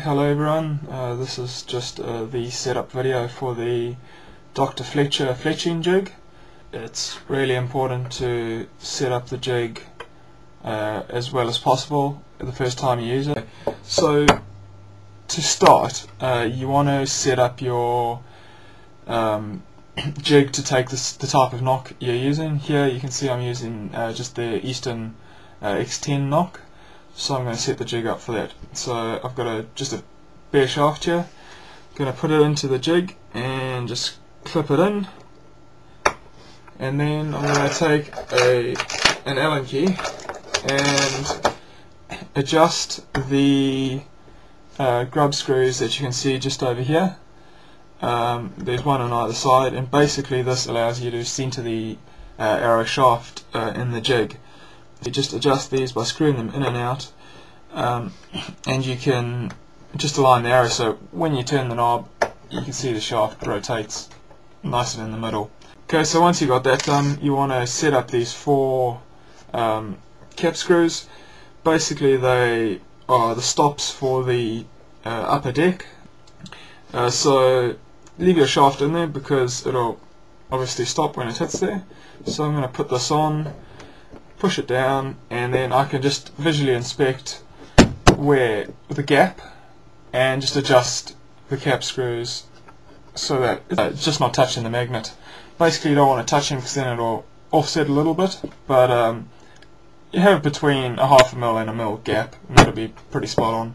hello everyone. This is just the setup video for the Dr. Fletcher fletching jig. It's really important to set up the jig as well as possible the first time you use it. So to start, you want to set up your jig to take the type of knock you're using. Here you can see I'm using just the Eastern X10 knock. So I'm going to set the jig up for that. So I've got just a bare shaft here. I'm going to put it into the jig and just clip it in. And then I'm going to take an Allen key and adjust the grub screws that you can see just over here. There's one on either side, and basically this allows you to center the arrow shaft in the jig. You just adjust these by screwing them in and out, and you can just align the arrow so when you turn the knob you can see the shaft rotates nice and in the middle. Okay, so once you've got that done, you want to set up these four cap screws. Basically they are the stops for the upper deck. So leave your shaft in there because it'll obviously stop when it hits there. So I'm going to put this on, push it down, and then I can just visually inspect where the gap and just adjust the cap screws so that it's just not touching the magnet. Basically you don't want to touch them because then it'll offset a little bit, but you have between a ½ mil and a mil gap and that'll be pretty spot on.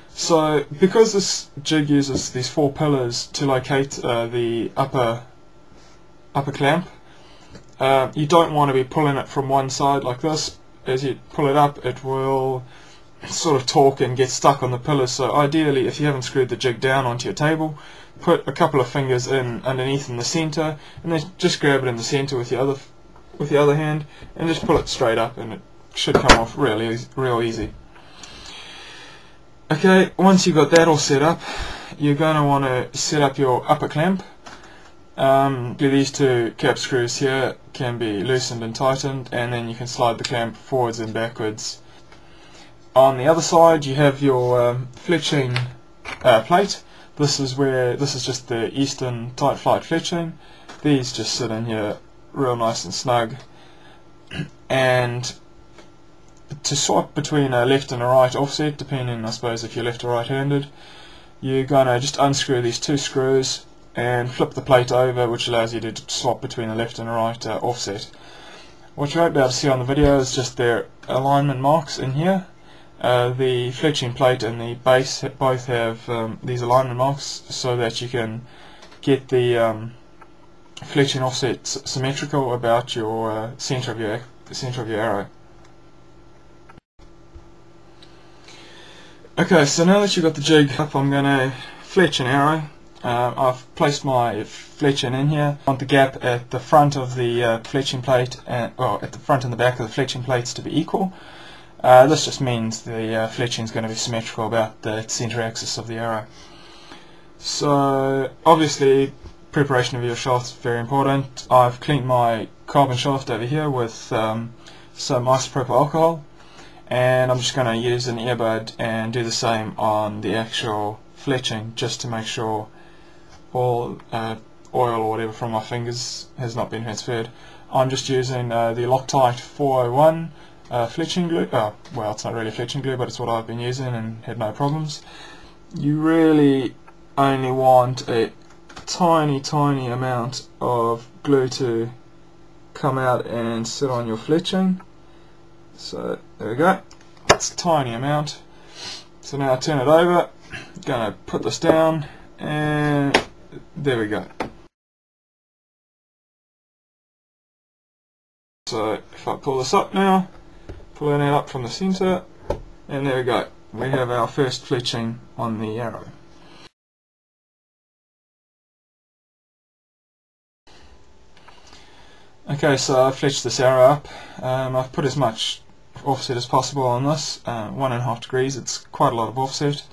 So because this jig uses these four pillars to locate the upper clamp, you don't want to be pulling it from one side like this. As you pull it up, it will sort of torque and get stuck on the pillars. So ideally, if you haven't screwed the jig down onto your table, put a couple of fingers in underneath in the center, and then just grab it in the center with the other hand, and just pull it straight up, and it should come off real easy. Okay, once you've got that all set up, you're going to want to set up your upper clamp. These two cap screws here can be loosened and tightened, and then you can slide the clamp forwards and backwards. On the other side you have your fletching plate. This is just the Eastern tight flight fletching. These just sit in here real nice and snug. And to swap between a left and a right offset, depending I suppose if you're left or right handed, you're going to just unscrew these two screws and flip the plate over, which allows you to swap between a left and a right offset. What you won't be able to see on the video is just their alignment marks in here. The fletching plate and the base both have these alignment marks so that you can get the fletching offset symmetrical about your center of your arrow. Okay, so now that you've got the jig up, I'm going to fletch an arrow. I've placed my fletching in here. I want the gap at the front of the fletching plate, at the front and the back of the fletching plates to be equal. This just means the fletching is going to be symmetrical about the center axis of the arrow. So obviously preparation of your shaft is very important. I've cleaned my carbon shaft over here with some isopropyl alcohol, and I'm just going to use an earbud and do the same on the actual fletching just to make sure all oil or whatever from my fingers has not been transferred. I'm just using the Loctite 401 fletching glue. Well, it's not really fletching glue, but it's what I've been using and had no problems. You really only want a tiny amount of glue to come out and sit on your fletching. So there we go, it's a tiny amount. So now I turn it over, gonna put this down, and there we go. So if I pull this up now, pulling it up from the center, and there we go, we have our first fletching on the arrow. Okay, so I've fletched this arrow up. I've put as much offset as possible on this, 1.5 degrees. It's quite a lot of offset.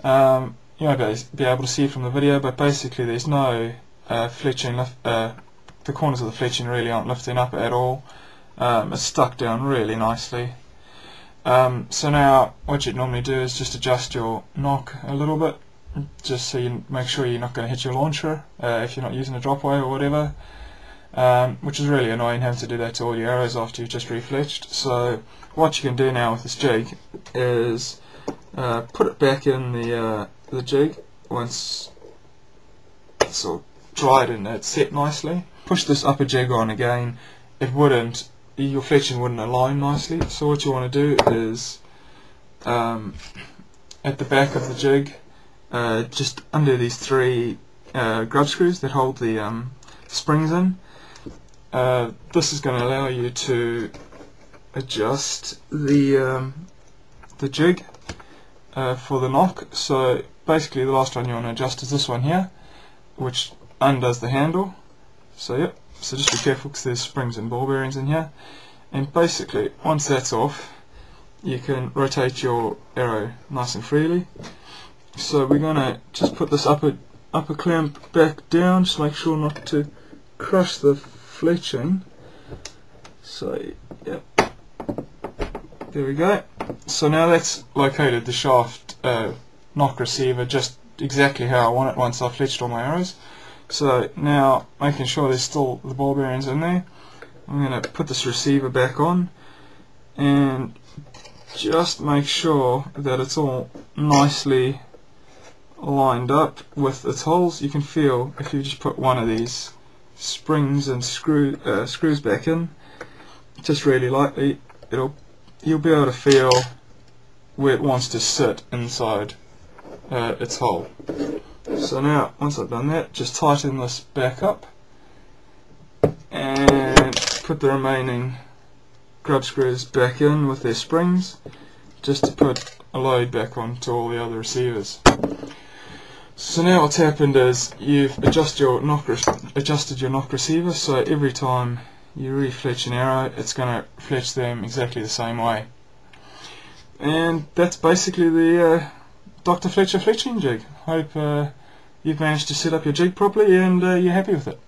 You won't be able to see it from the video, but basically there's no fletching. The corners of the fletching really aren't lifting up at all. It's stuck down really nicely. So now what you'd normally do is just adjust your knock a little bit, just so you make sure you're not going to hit your launcher if you're not using a dropway or whatever, which is really annoying having to do that to all your arrows after you've just refletched. So what you can do now with this jig is put it back in the jig once it's all dried and it's set nicely. Push this upper jig on again. Your fletching wouldn't align nicely, so what you want to do is at the back of the jig, just under these three grub screws that hold the springs in, this is going to allow you to adjust the jig for the knock. So basically the last one you want to adjust is this one here, which undoes the handle. So yep, so just be careful because there's springs and ball bearings in here. And basically once that's off, you can rotate your arrow nice and freely. So we're going to just put this upper clamp back down, just make sure not to crush the fletching. So yep, there we go. So now that's located the shaft knock receiver just exactly how I want it once I've fletched all my arrows. So now, making sure there's still the ball bearings in there, I'm going to put this receiver back on and just make sure that it's all nicely lined up with its holes. You can feel if you just put one of these springs and screws back in, just really lightly, you'll be able to feel where it wants to sit inside its hole. So now, once I've done that, just tighten this back up and put the remaining grub screws back in with their springs, just to put a load back onto all the other receivers. So now what's happened is you've adjusted your knock receiver, so every time you refletch an arrow, it's going to fletch them exactly the same way. And that's basically the Dr. Fletcher fletching jig. Hope you've managed to set up your jig properly and you're happy with it.